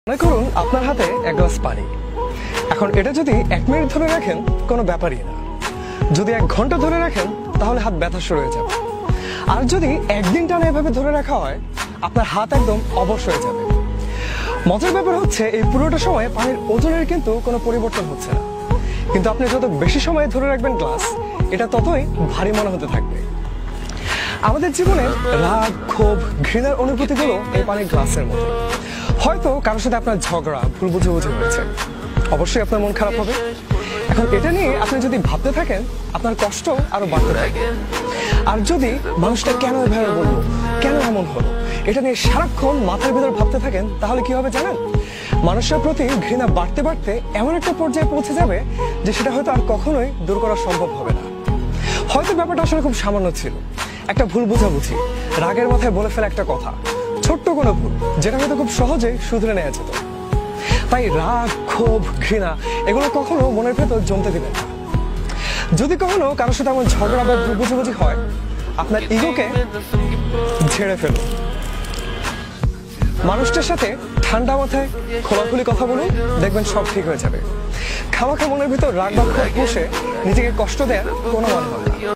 মনে করুন আপনার হাতে এক গ্লাস পানি। এখন এটা যদি 1 মিনিট ধরে রাখেন কোনো ব্যাপারই না, যদি 1 ঘন্টা ধরে রাখেন তাহলে হাত ব্যথা শুরু হয়ে যাবে, আর যদি একদিন টানা এভাবে ধরে রাখা হয় আপনার হাত একদম অবশ হয়ে যাবে। মজার ব্যাপার হচ্ছে এই পুরোটা সময় পানির ওজনের কিন্তু কোনো পরিবর্তন হচ্ছে না, কিন্তু আপনি যত বেশি সময় ধরে রাখবেন গ্লাস, এটা ততই ভারী মনে হতে থাকবে। আমাদের জীবনে রাগ, ক্ষোভ, ঘৃণার অনুভূতিগুলো এই পানির গ্লাসের মতো। হয়তো কারোর সাথে আপনার ঝগড়া, ভুল বুঝাবুঝি হয়েছে, অবশ্যই আপনার মন খারাপ হবে। এখন এটা নিয়ে আপনি যদি ভাবতে থাকেন আপনার কষ্ট আরো বাড়তে থাকবে। আর যদি মানুষটা কেন এভাবে বললো, কেন এমন হলো, এটা নিয়ে সারাক্ষণ মাথার ভিতর ভাবতে থাকেন, তাহলে কি হবে জানেন? মানুষের প্রতি ঘৃণা বাড়তে বাড়তে এমন একটা পর্যায়ে পৌঁছে যাবে যে সেটা হয়তো আর কখনোই দূর করা সম্ভব হবে না। হয়তো ব্যাপারটা আসলে খুব সামান্য ছিল, একটা ভুল বুঝাবুঝি, রাগের মাথায় বলে ফেলা একটা কথা, ছোট্ট কোনো ভুল যেটা হয়তো খুব সহজেই শুধরে নেওয়া যেত। তাই রাগ, ক্ষোভ, ঘৃণা এগুলো কখনো মনের ভেতর জমতে দিবেন না। যদি কখনো কারোর সাথে এমন ঝগড়া বা ভুল বুঝাবুঝি হয়, আপনার ইগোকে ঝেড়ে ফেলুন। মানুষটার সাথে ঠান্ডা মাথায় খোলাখুলি কথা বলুন, দেখবেন সব ঠিক হয়ে যাবে। খামাখা মনের ভিতর রাগ বা ক্ষোভ পুষে নিজেকে কষ্ট দেওয়ার কোনো মানে হয় না।